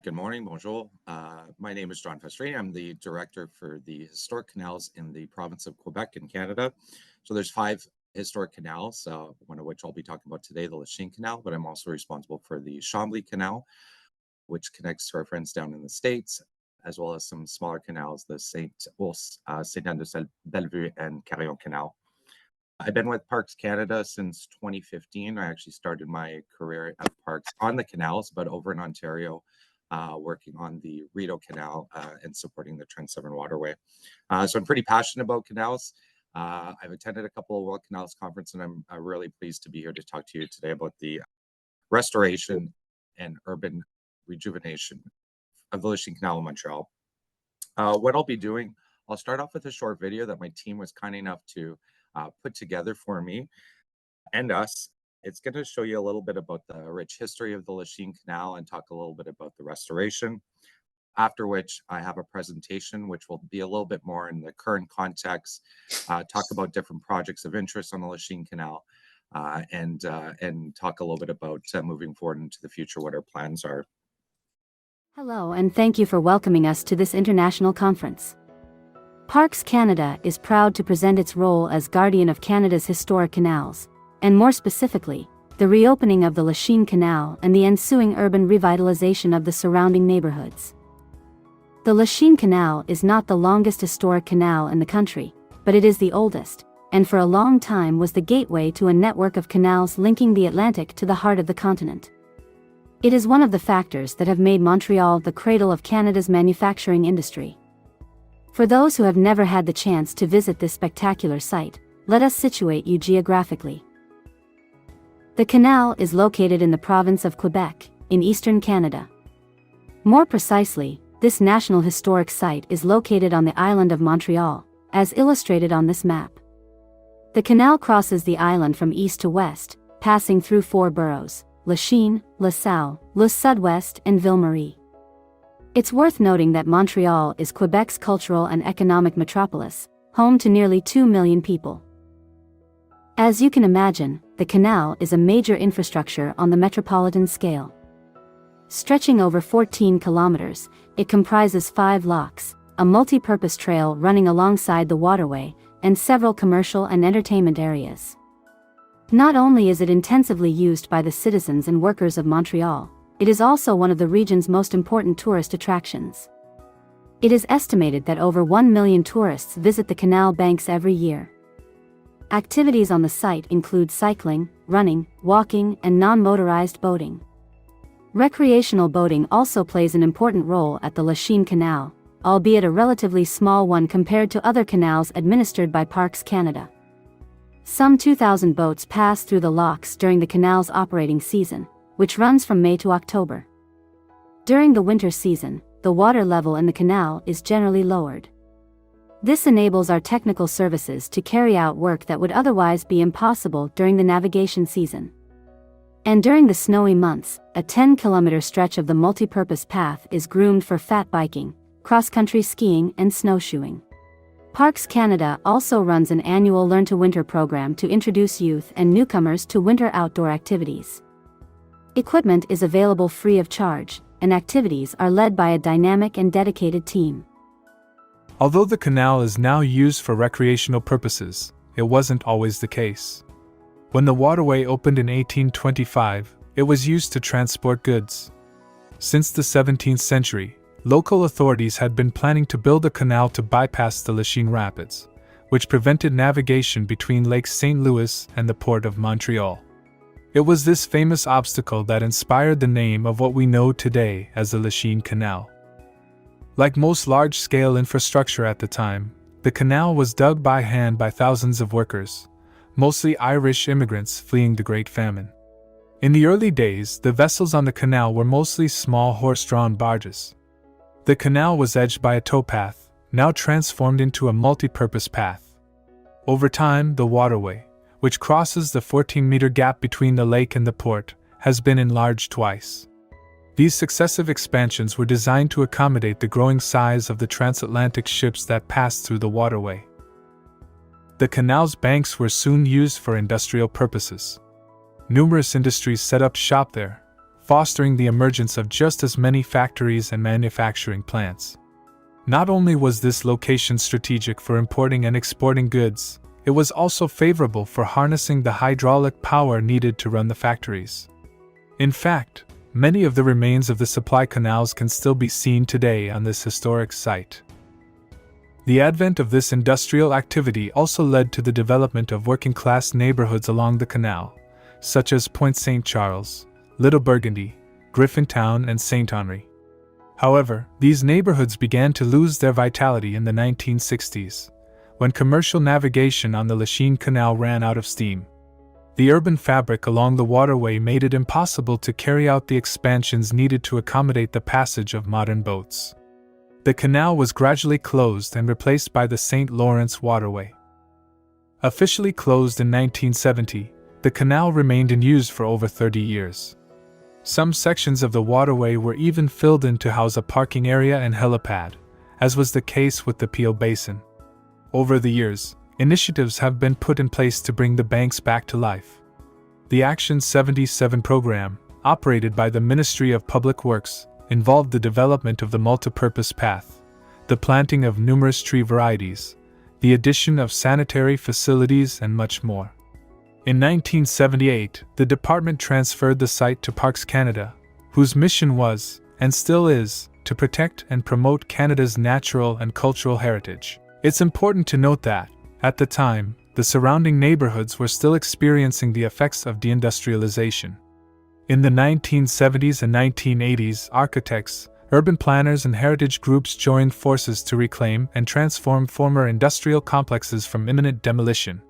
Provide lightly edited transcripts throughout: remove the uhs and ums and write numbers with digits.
Good morning, bonjour. My name is John Festarini. I'm the director for the historic canals in the province of Quebec in Canada. So there's five historic canals, one of which I'll be talking about today, the Lachine Canal, but I'm also responsible for the Chambly Canal, which connects to our friends down in the States, as well as some smaller canals, the Saint Anne de Bellevue, and Carillon Canal. I've been with Parks Canada since 2015. I actually started my career at Parks on the canals, but over in Ontario, working on the Rideau Canal and supporting the Trent 7 Waterway. So I'm pretty passionate about canals. I've attended a couple of World Canals Conference, and I'm really pleased to be here to talk to you today about the restoration and urban rejuvenation of the Lachine Canal in Montreal. What I'll be doing, I'll start off with a short video that my team was kind enough to put together for me and us. It's going to show you a little bit about the rich history of the Lachine Canal and talk a little bit about the restoration. After which I have a presentation which will be a little bit more in the current context, talk about different projects of interest on the Lachine Canal, and talk a little bit about moving forward into the future, what our plans are. Hello, and thank you for welcoming us to this international conference. Parks Canada is proud to present its role as guardian of Canada's historic canals, and more specifically, the reopening of the Lachine Canal and the ensuing urban revitalization of the surrounding neighborhoods. The Lachine Canal is not the longest historic canal in the country, but it is the oldest, and for a long time was the gateway to a network of canals linking the Atlantic to the heart of the continent. It is one of the factors that have made Montreal the cradle of Canada's manufacturing industry. For those who have never had the chance to visit this spectacular site, let us situate you geographically. The canal is located in the province of Quebec, in eastern Canada. More precisely, this National Historic Site is located on the island of Montreal, as illustrated on this map. The canal crosses the island from east to west, passing through four boroughs: Lachine, LaSalle, Le Sud-Ouest, and Ville-Marie. It's worth noting that Montreal is Quebec's cultural and economic metropolis, home to nearly 2 million people. As you can imagine, the canal is a major infrastructure on the metropolitan scale. Stretching over 14 kilometers, it comprises 5 locks, a multi-purpose trail running alongside the waterway, and several commercial and entertainment areas. Not only is it intensively used by the citizens and workers of Montreal, it is also one of the region's most important tourist attractions. It is estimated that over 1 million tourists visit the canal banks every year. Activities on the site include cycling, running, walking, and non-motorized boating. Recreational boating also plays an important role at the Lachine Canal, albeit a relatively small one compared to other canals administered by Parks Canada. Some 2,000 boats pass through the locks during the canal's operating season, which runs from May to October. During the winter season, the water level in the canal is generally lowered. This enables our technical services to carry out work that would otherwise be impossible during the navigation season. And during the snowy months, a 10-kilometer stretch of the multi-purpose path is groomed for fat biking, cross-country skiing, and snowshoeing. Parks Canada also runs an annual Learn to Winter program to introduce youth and newcomers to winter outdoor activities. Equipment is available free of charge, and activities are led by a dynamic and dedicated team. Although the canal is now used for recreational purposes, it wasn't always the case. When the waterway opened in 1825, it was used to transport goods. Since the 17th century, local authorities had been planning to build a canal to bypass the Lachine Rapids, which prevented navigation between Lake St. Louis and the port of Montreal. It was this famous obstacle that inspired the name of what we know today as the Lachine Canal. Like most large-scale infrastructure at the time, the canal was dug by hand by thousands of workers, mostly Irish immigrants fleeing the Great Famine. In the early days, the vessels on the canal were mostly small horse-drawn barges. The canal was edged by a towpath, now transformed into a multi-purpose path. Over time, the waterway, which crosses the 14-meter gap between the lake and the port, has been enlarged twice. These successive expansions were designed to accommodate the growing size of the transatlantic ships that passed through the waterway. The canal's banks were soon used for industrial purposes. Numerous industries set up shop there: fostering the emergence of just as many factories and manufacturing plants. Not only was this location strategic for importing and exporting goods, it was also favorable for harnessing the hydraulic power needed to run the factories. In fact, many of the remains of the supply canals can still be seen today on this historic site. The advent of this industrial activity also led to the development of working-class neighborhoods along the canal, such as Point St. Charles, Little Burgundy, Griffintown, and St. Henri. However, these neighborhoods began to lose their vitality in the 1960s, when commercial navigation on the Lachine Canal ran out of steam. The urban fabric along the waterway made it impossible to carry out the expansions needed to accommodate the passage of modern boats. The canal was gradually closed and replaced by the St. Lawrence Waterway. Officially closed in 1970, the canal remained in use for over 30 years. Some sections of the waterway were even filled in to house a parking area and helipad, as was the case with the Peel Basin. Over the years, initiatives have been put in place to bring the banks back to life. The Action 77 program, operated by the Ministry of Public Works, involved the development of the multipurpose path, the planting of numerous tree varieties, the addition of sanitary facilities, and much more. In 1978, the department transferred the site to Parks Canada, whose mission was, and still is, to protect and promote Canada's natural and cultural heritage. It's important to note that, at the time, the surrounding neighborhoods were still experiencing the effects of deindustrialization. In the 1970s and 1980s, architects, urban planners, and heritage groups joined forces to reclaim and transform former industrial complexes from imminent demolition.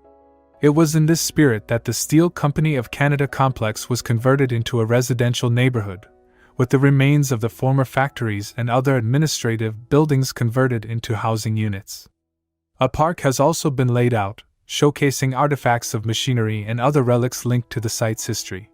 It was in this spirit that the Steel Company of Canada complex was converted into a residential neighborhood, with the remains of the former factories and other administrative buildings converted into housing units. A park has also been laid out, showcasing artifacts of machinery and other relics linked to the site's history.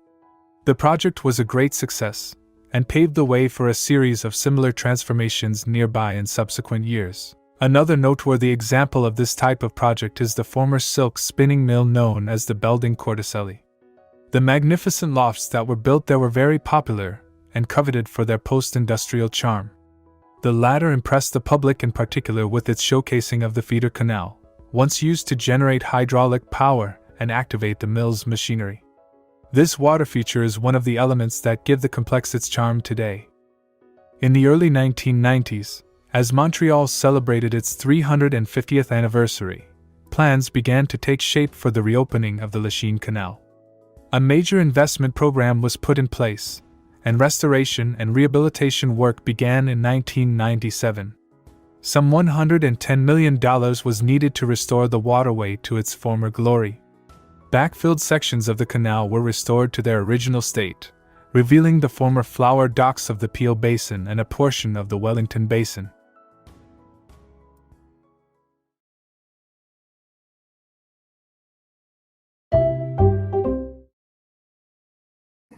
The project was a great success, and paved the way for a series of similar transformations nearby in subsequent years. Another noteworthy example of this type of project is the former silk spinning mill known as the Belding Corticelli. The magnificent lofts that were built there were very popular and coveted for their post-industrial charm. The latter impressed the public in particular with its showcasing of the feeder canal, once used to generate hydraulic power and activate the mill's machinery. This water feature is one of the elements that give the complex its charm today. In the early 1990s, as Montreal celebrated its 350th anniversary, plans began to take shape for the reopening of the Lachine Canal. A major investment program was put in place, and restoration and rehabilitation work began in 1997. Some $110 million was needed to restore the waterway to its former glory. Backfilled sections of the canal were restored to their original state, revealing the former flower docks of the Peel Basin and a portion of the Wellington Basin.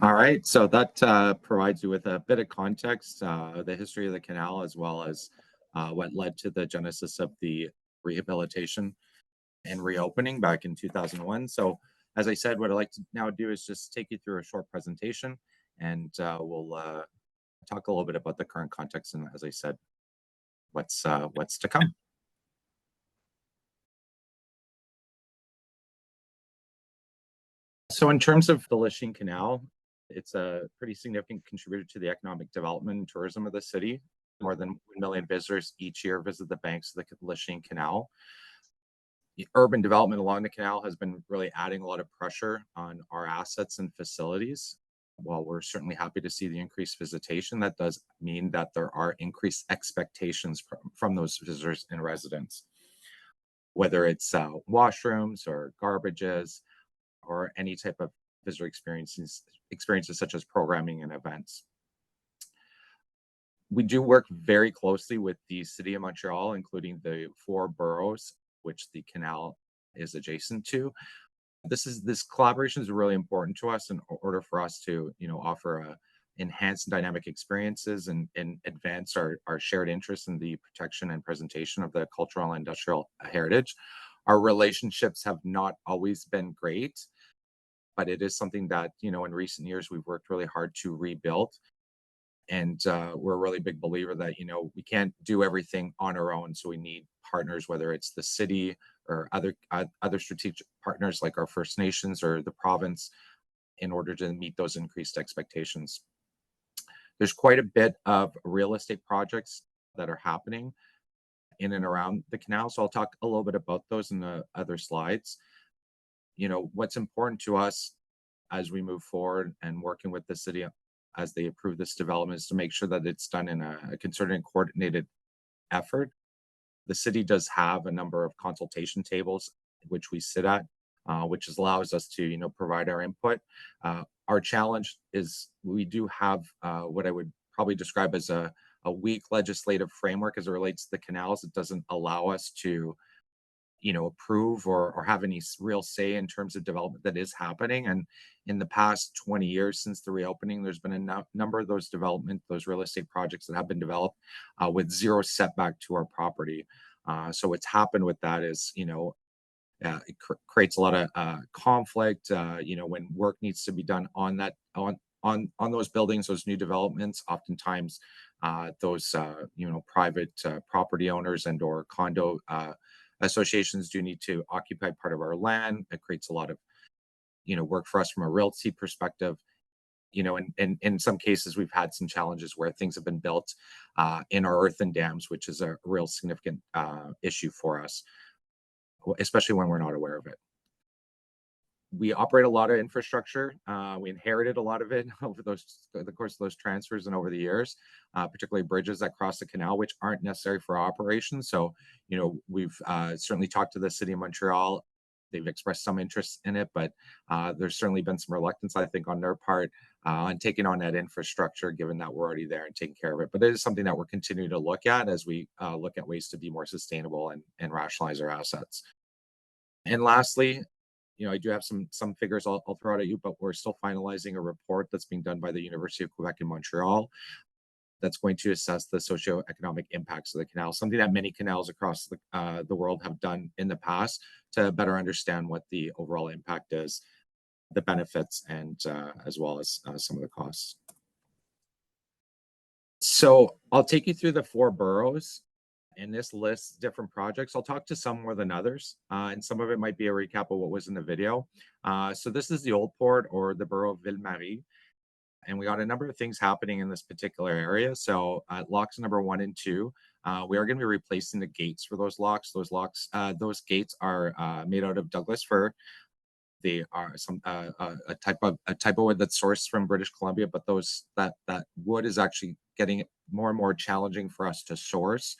All right, so that provides you with a bit of context, the history of the canal, as well as what led to the genesis of the rehabilitation and reopening back in 2001. So, as I said, what I'd like to now do is just take you through a short presentation, and we'll talk a little bit about the current context and, as I said, what's to come. So, in terms of the Lachine Canal, it's a pretty significant contributor to the economic development and tourism of the city. More than 1 million visitors each year visit the banks of the Lachine Canal. The urban development along the canal has been really adding a lot of pressure on our assets and facilities. While we're certainly happy to see the increased visitation, that does mean that there are increased expectations from those visitors and residents, whether it's washrooms or garbages or any type of visitor experiences such as programming and events. We do work very closely with the City of Montreal, including the 4 boroughs which the canal is adjacent to. This collaboration is really important to us in order for us to, offer enhanced dynamic experiences and advance our shared interest in the protection and presentation of the cultural and industrial heritage. Our relationships have not always been great. but it is something that, in recent years, we've worked really hard to rebuild. And we're a really big believer that, we can't do everything on our own. So we need partners, whether it's the city or other strategic partners like our First Nations or the province, in order to meet those increased expectations. There's quite a bit of real estate projects that are happening in and around the canal. So I'll talk a little bit about those in the other slides. What's important to us as we move forward and working with the city as they approve this development is to make sure that it's done in a concerted and coordinated effort. The city does have a number of consultation tables which we sit at, which allows us to, provide our input. Our challenge is we do have what I would probably describe as a weak legislative framework as it relates to the canals. It doesn't allow us to, approve or have any real say in terms of development that is happening. And in the past 20 years since the reopening, there's been a number of those real estate projects that have been developed with zero setback to our property. So what's happened with that is, it creates a lot of conflict. When work needs to be done on that on those buildings, those new developments, oftentimes those private property owners and or condo associations do need to occupy part of our land. It creates a lot of work for us from a realty perspective. And in some cases, we've had some challenges where things have been built in our earthen dams, which is a real significant issue for us, especially when we're not aware of it. We operate a lot of infrastructure. We inherited a lot of it over the course of those transfers and over the years, particularly bridges that cross the canal, which aren't necessary for operations. So, we've certainly talked to the city of Montreal. They've expressed some interest in it, but there's certainly been some reluctance, I think, on their part on taking on that infrastructure, given that we're already there and taking care of it. But it is something that we're continuing to look at as we look at ways to be more sustainable and rationalize our assets. And lastly, I do have some figures I'll throw out at you, but we're still finalizing a report that's being done by the University of Quebec in Montreal that's going to assess the socioeconomic impacts of the canal, something that many canals across the world have done in the past to better understand what the overall impact is, the benefits, and as well as some of the costs. So I'll take you through the 4 boroughs. And this lists different projects. I'll talk to some more than others, and some of it might be a recap of what was in the video. So this is the Old Port, or the borough of Ville-Marie, and we got a number of things happening in this particular area. So at locks number 1 and 2, we are going to be replacing the gates for those locks. Those gates are made out of Douglas fir. They are a type of wood that's sourced from British Columbia, but that wood is actually getting more and more challenging for us to source.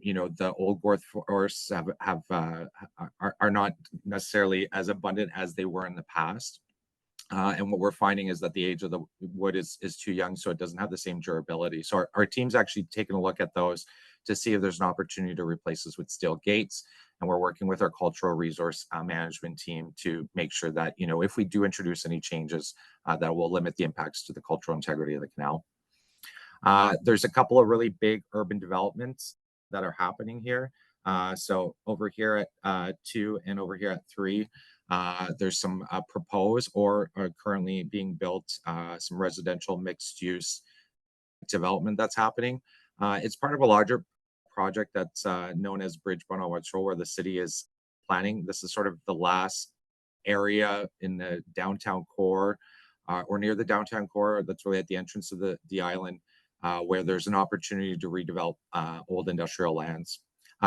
The old growth forests are not necessarily as abundant as they were in the past. And what we're finding is that the age of the wood is too young, so it doesn't have the same durability. So our team's actually taking a look at those to see if there's an opportunity to replace this with steel gates. And we're working with our cultural resource management team to make sure that, if we do introduce any changes, that will limit the impacts to the cultural integrity of the canal. There's a couple of really big urban developments that are happening here. So over here at 2 and over here at 3, there's some proposed or are currently being built, some residential mixed use development that's happening. It's part of a larger project that's known as Bridge Bonaventure, where the city is planning. This is sort of the last area in the downtown core or near the downtown core that's really at the entrance of the island, where there's an opportunity to redevelop old industrial lands.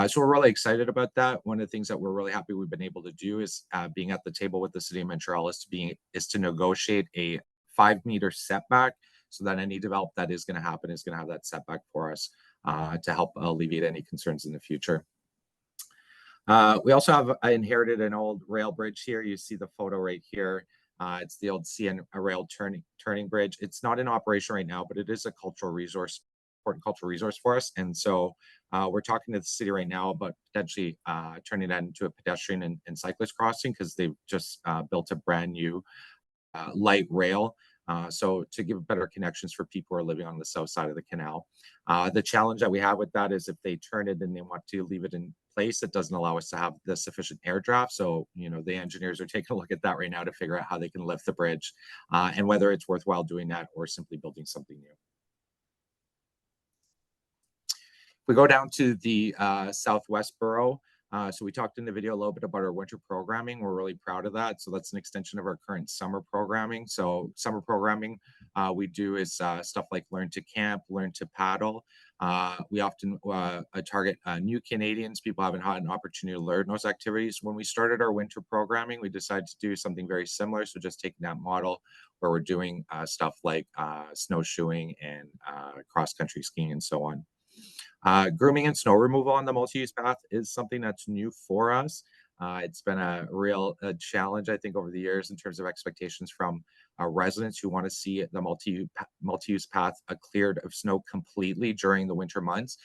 So we're really excited about that. One of the things that we're really happy we've been able to do is being at the table with the city of Montreal is to negotiate a 5-meter setback, so that any development that is going to happen is going to have that setback for us to help alleviate any concerns in the future. We also have inherited an old rail bridge here. You see the photo right here. It's the old CN rail turning bridge. It's not in operation right now, but it is a important cultural resource for us. And so we're talking to the city right now about potentially turning that into a pedestrian and cyclist crossing, because they've just built a brand new light rail So to give better connections for people who are living on the south side of the canal. The challenge that we have with that is if they turn it and they want to leave it in place, it doesn't allow us to have the sufficient air draft. So, the engineers are taking a look at that right now to figure out how they can lift the bridge and whether it's worthwhile doing that or simply building something new. We go down to the Southwest Borough. So we talked in the video a little bit about our winter programming. We're really proud of that. So that's an extension of our current summer programming. So summer programming we do is stuff like learn to camp, learn to paddle. We often target new Canadians, people haven't had an opportunity to learn those activities. When we started our winter programming, we decided to do something very similar. So just taking that model where we're doing stuff like snowshoeing and cross-country skiing and so on. Grooming and snow removal on the multi-use path is something that's new for us. It's been a real challenge, I think, over the years in terms of expectations from residents who want to see the multi-use path cleared of snow completely during the winter months,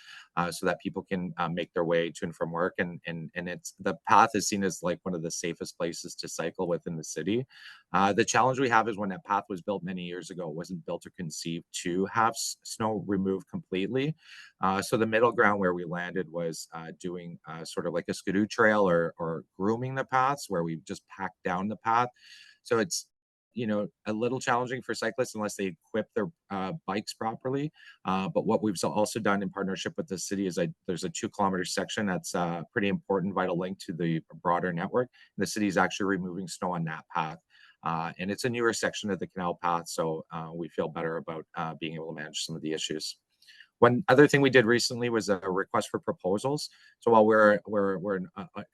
so that people can make their way to and from work. And it's the path is seen as like one of the safest places to cycle within the city. The challenge we have is when that path was built many years ago, it wasn't built or conceived to have snow removed completely. So the middle ground where we landed was doing sort of like a skidoo trail or grooming the paths where we just packed down the path. So it's a little challenging for cyclists unless they equip their bikes properly. But what we've also done in partnership with the city is there's a 2 kilometer section that's a pretty important vital link to the broader network. And the city is actually removing snow on that path. And it's a newer section of the canal path, so we feel better about being able to manage some of the issues. One other thing we did recently was a request for proposals. So while we're in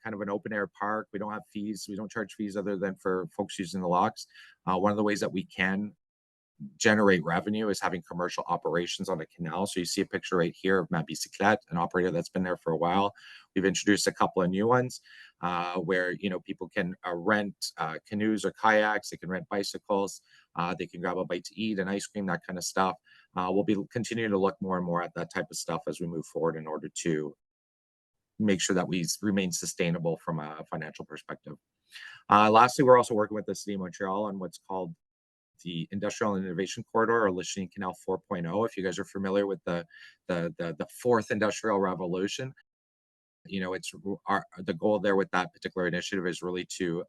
kind of an open air park, we don't have fees. We don't charge fees other than for folks using the locks. One of the ways that we can generate revenue is having commercial operations on the canal. So you see a picture right here of Ma Bicyclette, an operator that's been there for a while. We've introduced a couple of new ones where people can rent canoes or kayaks. They can rent bicycles. They can grab a bite to eat and ice cream, that kind of stuff. We'll be continuing to look more and more at that type of stuff as we move forward in order to make sure that we remain sustainable from a financial perspective. Lastly, we're also working with the City of Montreal on what's called the Industrial and Innovation Corridor, or Lachine Canal 4.0. If you guys are familiar with the fourth industrial revolution, it's the goal there with that particular initiative is really to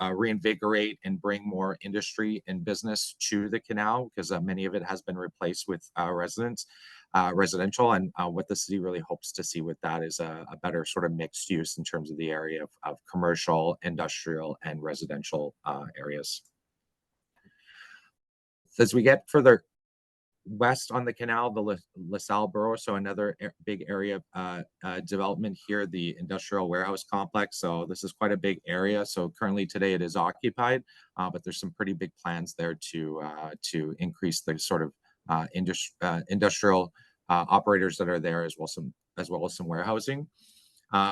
reinvigorate and bring more industry and business to the canal, because many of it has been replaced with residential. And what the city really hopes to see with that is a better sort of mixed use in terms of the area of commercial, industrial, and residential areas. As we get further west on the canal, the LaSalle Borough, so another big area of development here, the industrial warehouse complex. So this is quite a big area. So currently today it is occupied, but there's some pretty big plans there to increase the sort of industrial operators that are there, as well as some warehousing.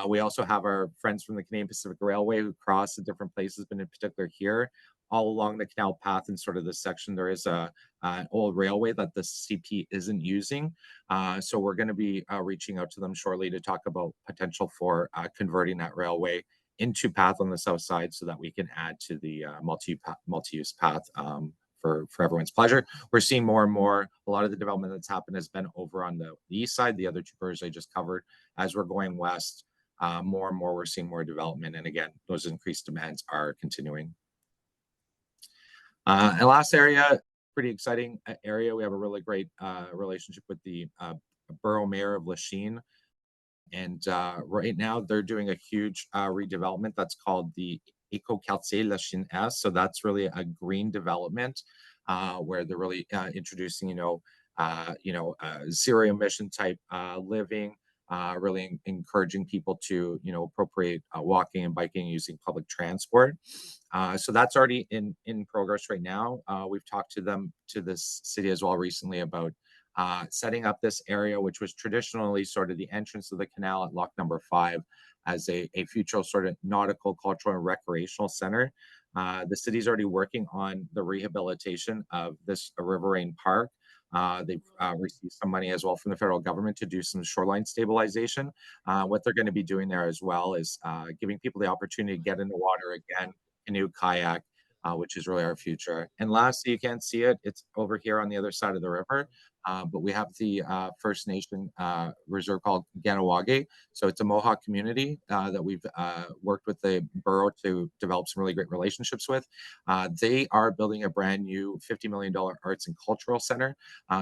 We also have our friends from the Canadian Pacific Railway who cross at different places, but in particular here, all along the canal path in sort of this section, there is an old railway that the CP isn't using. So we're going to be reaching out to them shortly to talk about potential for converting that railway into path on the south side so that we can add to the multi-use path for everyone's pleasure. We're seeing more and more, a lot of the development that's happened has been over on the east side, the other two boroughs I just covered. As we're going west, more and more we're seeing more development. And again, those increased demands are continuing. And last area, pretty exciting area. We have a really great relationship with the borough mayor of Lachine. And right now they're doing a huge redevelopment that's called the Eco-Quartier Lachine S. So that's really a green development where they're really introducing, zero emission type living, really encouraging people to, appropriate walking and biking using public transport. So that's already in progress right now. We've talked to this city as well recently about setting up this area, which was traditionally sort of the entrance of the canal at lock number 5 as a future sort of nautical, cultural, and recreational center. The city's already working on the rehabilitation of this riverine park. They've received some money as well from the federal government to do some shoreline stabilization. What they're going to be doing there as well is giving people the opportunity to get in the water again, canoe, kayak, which is really our future. And lastly, you can't see it, it's over here on the other side of the river, but we have the First Nation reserve called Ganawage. So it's a Mohawk community that we've worked with the borough to develop some really great relationships with. They are building a brand new $50 million arts and cultural center.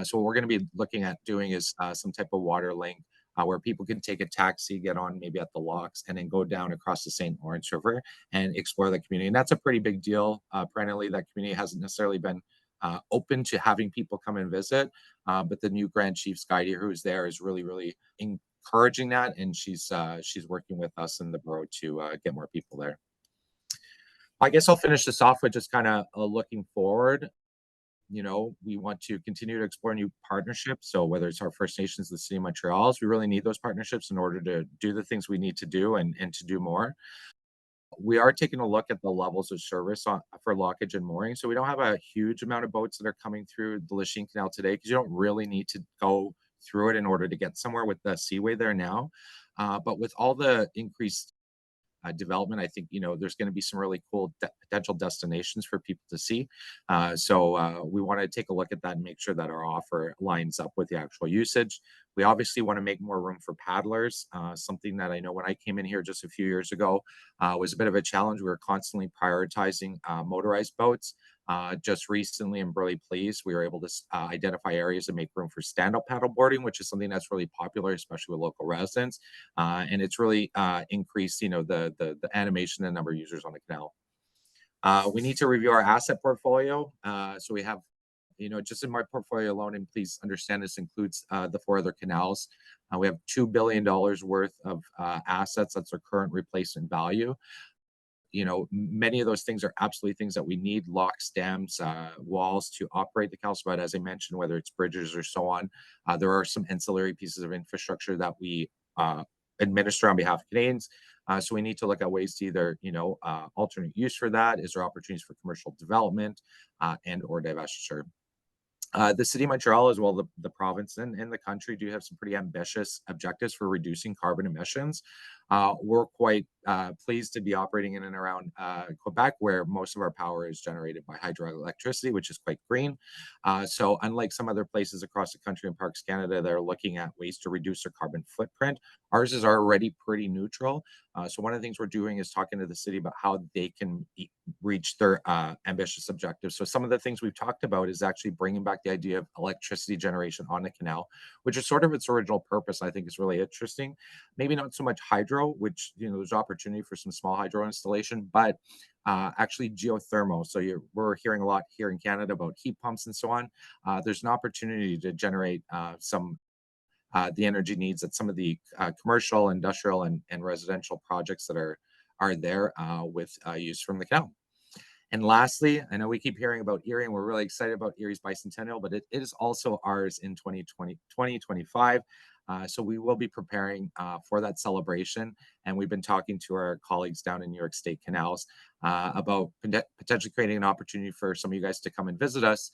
So what we're going to be looking at doing is some type of water link where people can take a taxi, get on maybe at the locks, and then go down across the St. Lawrence River and explore the community. And that's a pretty big deal. Perennially, that community hasn't necessarily been open to having people come and visit, but the new Grand Chief Skydier who's there is really, really encouraging that, and she's working with us in the borough to get more people there. I guess I'll finish this off with just kind of looking forward. We want to continue to explore new partnerships. So whether it's our First Nations, the City of Montreal's, we really need those partnerships in order to do the things we need to do and to do more. We are taking a look at the levels of service for lockage and mooring. So we don't have a huge amount of boats that are coming through the Lachine Canal today because you don't really need to go through it in order to get somewhere with the seaway there now. But with all the increased development, I think there's going to be some really cool potential destinations for people to see. So we want to take a look at that and make sure that our offer lines up with the actual usage. We obviously want to make more room for paddlers, something that I know when I came in here just a few years ago was a bit of a challenge. We were constantly prioritizing motorized boats. Just recently, I'm really pleased we were able to identify areas and make room for stand-up paddleboarding, which is something that's really popular, especially with local residents. And it's really increased, the animation and number of users on the canal. We need to review our asset portfolio. So we have, just in my portfolio alone, and please understand this includes the 4 other canals. We have $2 billion worth of assets. That's our current replacement value. Many of those things are absolutely things that we need: locks, dams, walls to operate the canals. But as I mentioned, whether it's bridges or so on, there are some ancillary pieces of infrastructure that we administer on behalf of Canadians. So we need to look at ways to either, alternate use for that. Is there opportunities for commercial development and or divestiture? The City of Montreal, as well the province and the country, do have some pretty ambitious objectives for reducing carbon emissions. We're quite pleased to be operating in and around Quebec, where most of our power is generated by hydroelectricity, which is quite green. So unlike some other places across the country in Parks Canada that are looking at ways to reduce their carbon footprint, ours is already pretty neutral. So one of the things we're doing is talking to the city about how they can reach their ambitious objectives. So some of the things we've talked about is actually bringing back the idea of electricity generation on the canal, which is sort of its original purpose. I think is really interesting. Maybe not so much hydro, which there's opportunity for some small hydro installation, but actually geothermal. So we're hearing a lot here in Canada about heat pumps and so on. There's an opportunity to generate some the energy needs at some of the commercial, industrial, and residential projects that are there with use from the canal. And lastly, I know we keep hearing about Erie, and we're really excited about Erie's bicentennial, but it is also ours in 2025. So we will be preparing for that celebration. And we've been talking to our colleagues down in New York State Canals about potentially creating an opportunity for some of you guys to come and visit us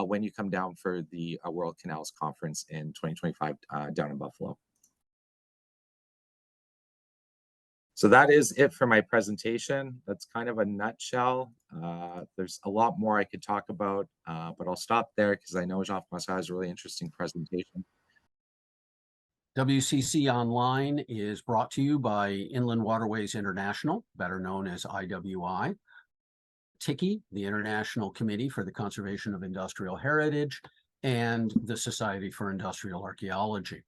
when you come down for the World Canals Conference in 2025 down in Buffalo. So that is it for my presentation. That's kind of a nutshell. There's a lot more I could talk about, but I'll stop there because I know Jean-François has a really interesting presentation. WCC Online is brought to you by Inland Waterways International, better known as IWI, TICI, the International Committee for the Conservation of Industrial Heritage, and the Society for Industrial Archaeology.